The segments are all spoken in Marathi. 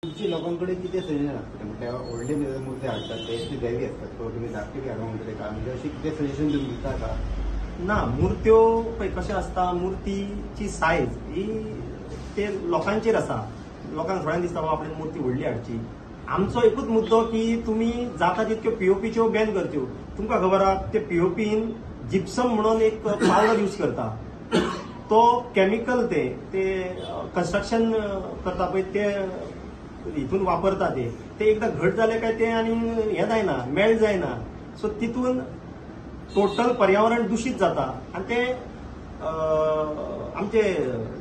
तुमची लोकांकडे किती सजेशन असतात म्हणजे व्हडले मुद्दे हाडटात ते द्यावी असतात तो तुम्ही धाकटे हाडूंक म्हणटले का म्हणजे अशी किती सजेशन तुम्ही दिता का ना मुर्त्यो पळय कशें आसता मुर्तीची सायज ही ते लोकांचेर आसा लोकांक थोड्यांक दिसता बाबा आपल्यान मुर्ती व्हडली हाडची आमचो एकूच मुद्दो की तुम्ही जाता तितक्यो पीओपीच्यो बॅन करच्यो तुमकां खबर आहा ते पीओपीन जिप्सम म्हणून एक पावडर यूज करता तो केमिकल ते कन्स्ट्रक्शन करता पळय ते हितून वापरता ते एकदा घट जाले काय ते आणि हे जायना मेल्ट जायना सो तितून टोटल पर्यावरण दूषित जाता आणि ते आमचे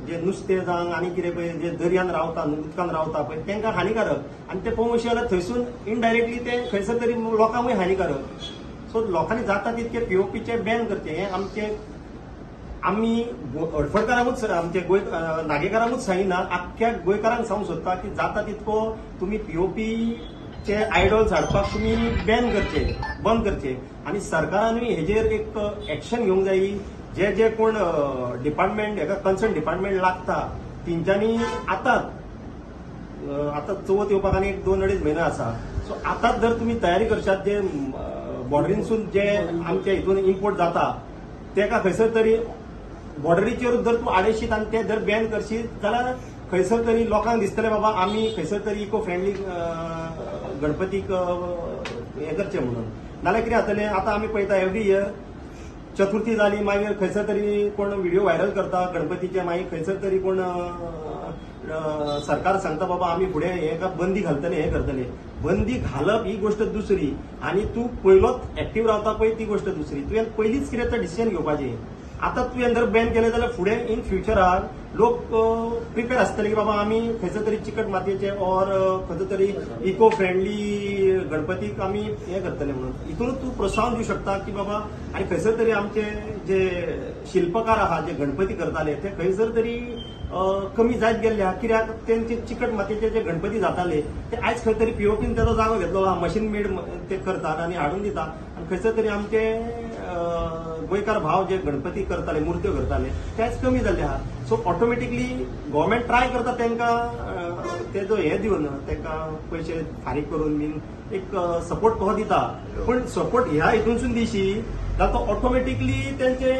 जे नुस्तें जावं आनी कितें पळय जे दर्यान रावता उदकान रावता पळय तांकां हानिकारक आणि ते पळोवंक अशें जाल्यार थंयसून इनडायरेक्टली ते खंयसर तरी लोकांकूय हानिकारक सो लोकांनी जाता तितके पीओपीचे बॅन करचे हे आमचे आम्ही हडफडकारांकूच आमचे नागेकारांकूच सांगिना आख्ख्या गोंयकारांक सांगूंक सोदता की जाता तितको तुम्ही पीओपीचे आयडॉल्स हाडपाक तुम्ही बॅन करचे बंद करचे आणि सरकारानूय हेजेर एक एक्शन घेवंक जाय जे जे कोण डिपार्टमेंट हेका कन्सर्न डिपार्टमेंट लागता तेंच्यांनी आता चवथ येवपाक आनी एक 2-2.5 म्हयने आसा सो आतांच जर तुम्ही तयारी करशात जे बॉर्डरीनसून जे आमच्या हितून इम्पोर्ट जाता तेका खंयसर तरी बॉर्डरीचेर जर तूं आडयशीत आनी ते जर बॅन करशीत जाल्यार खंयसर तरी लोकांक दिसतलें बाबा आमी खंयसर तरी इको फ्रेंडली गणपतीक हें करचें म्हणून नाल्यार कितें जातलें आतां आमी पळयता एवरी इयर चतुर्थी जाली मागीर खंयसर तरी कोण व्हिडिओ व्हायरल करता गणपतीचे मागीर खंयसर तरी कोण सरकार सांगता बाबा आमी फुडें हेका बंदी घालतले हे करतले बंदी घालप ही गोष्ट दुसरी आणि तू पयलोच एक्टीव रावता पळय ती गोष्ट दुसरी तुवें पयलींच कितें तर डिसिजन घेवपाचें आता तुवें जर बॅन केलें जाल्यार फुडें इन फ्युचराक लोक प्रिपेर आसतले की बाबा आमी खंयसर तरी चिकट मातयेचे ऑर खंयसर तरी इको फ्रेंडली गणपतीक आमी हें करतले म्हणून हितूनच तूं प्रोत्साहन दिवंक शकता की बाबा आनी खंयसर तरी आमचे जे शिल्पकार आहा जे गणपती करताले ते खंयसर तरी कमी जायत गेल्ले आहा कित्याक तेंचे चिकट मातयेचे जे गणपती जाताले ते आयज खंय तरी पीओपीन तेजो जागो घेतलो मशीन मेड ते करतात आनी हाडून दिता आनी खंयसर तरी आमचे गोंयकार भाव जे गणपती करताले मुर्त्यो करताले ते आयज कमी जाल्ले आहा सो ऑटोमॅटिकली गव्हर्मेंट ट्राय करता तांकां तेजो हे दिवन तांकां पयशे फारीक करून बीन एक सपोर्ट कसो दिता पण सपोर्ट ह्या हितूनसून दिशी जाल्यार तो ऑटोमॅटिकली तेंचे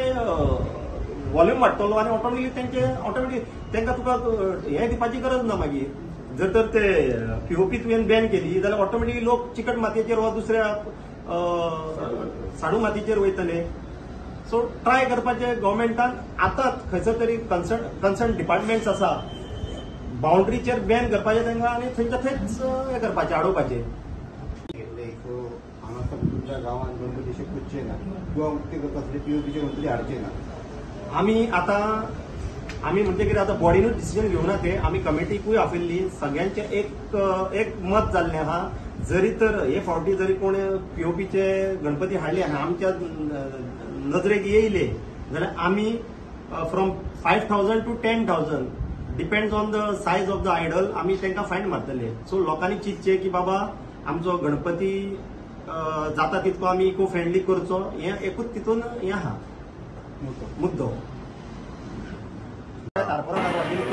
वॉल्यूम वाडटलो आनी ऑटोमॅटिक तांकां तुका हें दिवपाची गरज ना मागीर जर तर ते पीओपी तुवें बॅन केली जाल्यार ऑटोमॅटिकली लोक चिकट मातयेचेर वा दुसऱ्या साडू मातयेचेर वयतले सो ट्राय करपाचे गव्हर्मेंटान आतांच खंयसर तरी कन्सर्न डिपार्टमेंट्स आसा बाउंड्रीचेर बॅन करपाचे तांकां आनी थंयच्या थंयच हें करपाचें हाडोवपाचें हांगा तुमच्या गांवांत गणपती अशे पुजचे ना किंवा ते कसले पीओपीचे गणपती हाडचे ना आमी म्हणजे कितें आतां बॉडीनूच डिसिजन घेवना ते आमी कमिटीकूय आपयल्ली सगळ्यांचे एक मत जाल्लें आहा जरी तर हे फावटी जरी कोण पीओपीचे गणपती हाडले आनी आमच्या नजरेक येयले जाल्यार आमी from 5,000 to 10,000 depends on the size of the idol आमी तांकां फायन मारतले सो लोकांनी चिंतचे की बाबा आमचो गणपती जाता तितको आमी इको फ्रेंडली करचो हें एकूच तितून हें आहा मुद्दो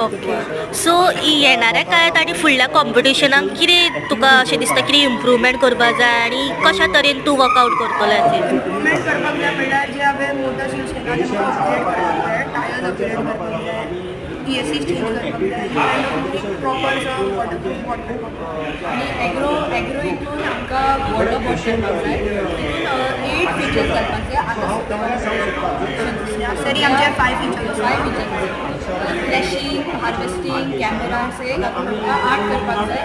ओके सो येणाऱ्या काळात आनी फुडल्या कॉम्पिटिशनाक कितें तुका अशें दिसता कितें इम्प्रुवमेंट करपाक जाय आनी कशा तरेन तूं वर्कआउट करतलो हाचेर इम्प्रुवमेंट करपाक जाय म्हणल्यार जे हांवें मोटर्स यूज केला ते अपग्रेड करपाक जाय टायर्स अपग्रेड करपाक जाय TSC चेंज करपाक जाय प्रॉपर असो वॉटरप्रूफ बॉटल आनी एग्रो हितून आमकां व्हडलो बॉटल घालपाक जाय 8 फीचर्स घालपाक जाय आतां सरी आमचे 5 फीचर्स फ्लॅशिंग हार्वेस्टिंग कॅमेरास हे घालून आमकां 8 करपाक जाय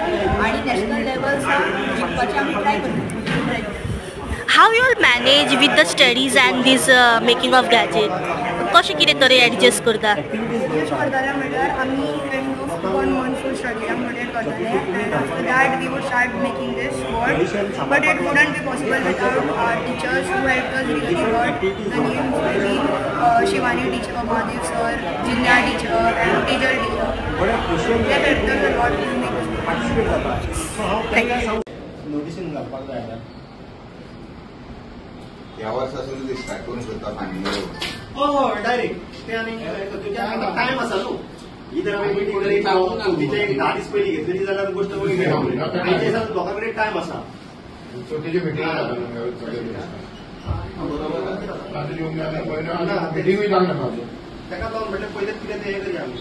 आनी नॅशनल लेवल्साक जिखपाचें आमी ट्राय करता हाव you will manage with the studies and this making of gadget कशें कितें तरी एडजस्ट करता एडजस्ट करताले म्हणल्यार आमी 1 month full study आमचे करताले and after that we would start making this board but it wouldn't be possible without our teachers who helped us really lot. The names being Shivani teacher, Mahadev sir, Jinya teacher and Tejal teacher. They helped us a lot to make this board. नोटिसीन घालपाक जाय ह्या वर्सासून स्टार्ट करून सुद्धा फायनल हय डायरेक्ट ते आनी टायम आसा न्हू ही जर आम्ही मिटिंग जर एक चौथीच्या एक 10 दीस पहिली घेतलेली जाल्यार गोष्ट वेगळी आसली. त्यांच्या दिसाक लोकांकडे टायम आसा. चवथीची मिटींग मिटींगूय जावंक नाका ताका लागून म्हटलें पयलेच कितें तें हें करया आमी.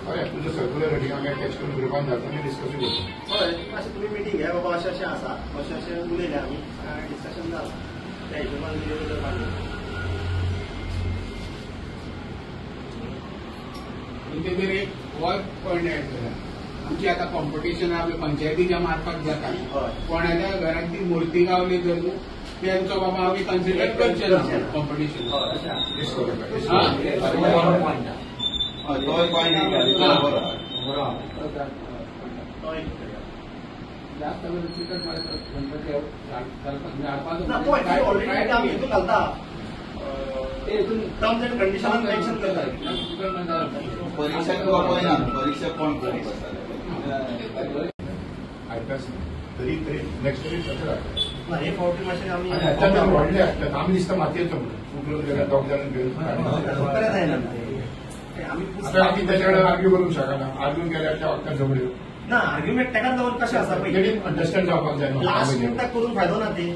हय तुजो सर्क्युलर रेडी आमी अटॅच करून ग्रुपान धाडटा आनी डिस्कसूय करता. हय अशें तुमी मिटींग घ्या बाबा अशें अशें आसा अशें अशें उलयलें आमी डिस्कशन जालां त्या हिशोबान कितें कितें काडलें. तेजेर एक वर्क पॉयंट एड केला. आमची आता कॉम्पिटिशन आमी पंचायतीच्या मार्फत जाता. कोणाच्या घरात ती मूर्ती गावली तर त्यांचो बाबा आमी कन्सिडर करचे ना कॉम्पिटिशन. जास्त चिकट गणपती ऑलरेडी आमी हितून घालता टर्म्स अँड कंडिशन मेन्शन करता. परीक्षा किंवा परीक्षा कोण तरी नेक्स्ट तरी तसं राहतं. ना हे फावटी मातशें आमी व्हडले आसतात आमी दिसता मातयेचो म्हणून चुकलो जाल्यार दोग जाण घेवन बरें जायना आमी आतां आमी त्याच्या कडेन आर्ग्यू करूंक शकना. आर्ग्यू केल्यार त्या वखदां झगड्यो ना आर्ग्युमेंट ताकाच लागून कशें आसा पळय तेणी अंडरस्टँड जावपाक जाय. लास्ट मिनटाक करून फायदो ना ते.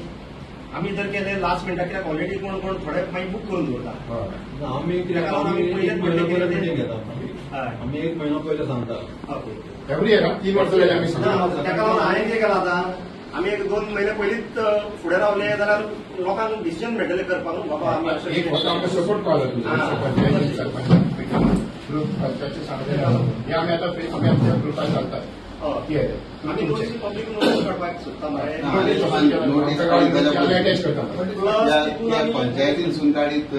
आमी जर केले लास्ट मिनटाक कित्याक ऑलरेडी कोण कोण थोडे मागीर बूक करून दवरता. आम्ही कित्याक आम्ही एक महिना पयलीं मिटींग घेता. आम्ही एक महिना पयलीं सांगता. ओके एवरी येना 3 वर्सां जाली आमी ना सांगता. ताका लागून हांवें कितें केलां आतां आमी एक 2 म्हयने पयलींच फुडें रावले जाल्यार लोकांक डिसिजन मेळटलें करपाक बाबा आमी एक वता आमकां सपोर्ट पावलो पंचायती सरपंच ग्रुप पंचायती सांगले हे आमी आतां आमी आमच्या ग्रुपान घालतात. आमी दोनशी पब्लीक नोटीस काडपाक सोदता मरे. अटॅच करता. पंचायतीन सून काडीत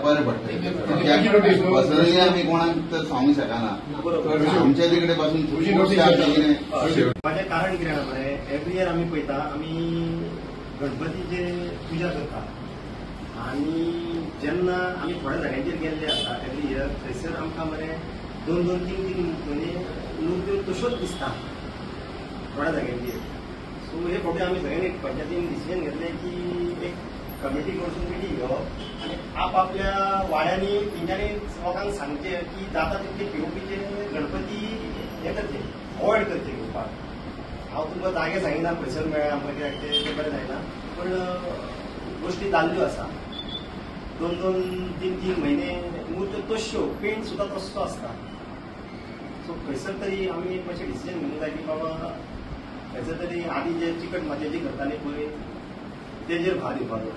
बरें पडटलें. पर्सनली आमी कोणाक तर सांगूंक शकना. आमच्या तिकडे पासून माझें कारण कितें आसा मरे एवरी इयर आमी पळयता आमी गणपतीचे पुजा करता आनी जेन्ना आमी थोड्या जाग्यांचेर गेल्ले आसा एवरी इयर थंयसर आमकां मरे 2-2, 3-3 म्हयने मूर्त्यो तश्योच दिसता थोड्या जाग्यांचेर. सो हे फावटी आमी सगळ्यांनी पंचायतीन डिसिजन घेतलें की एक कमिटी करून मिटींग घेवप आनी आपआपल्या वाड्यांनी तेंच्यांनी लोकांक सांगचें की जाता तितले पिओपीचे गणपती हे करचे अवॉयड करचे घेवपाक. हांव तुमकां जागे सांगिना खंयसर मेळ्ळा आमकां कित्याक ते बरें जायना पूण गोश्टी जाल्ल्यो आसा. 2-2, 3-3 म्हयने मूर्त्यो तश्यो पेंट सुद्दां तसो आसता. सो खंयसर तरी आमी एक मातशें डिसिजन घेवंक जाय की बाबा खंयसर तरी आदी जे चिकट मातयेची करताली पळय तेजेर भार दिवपाचो.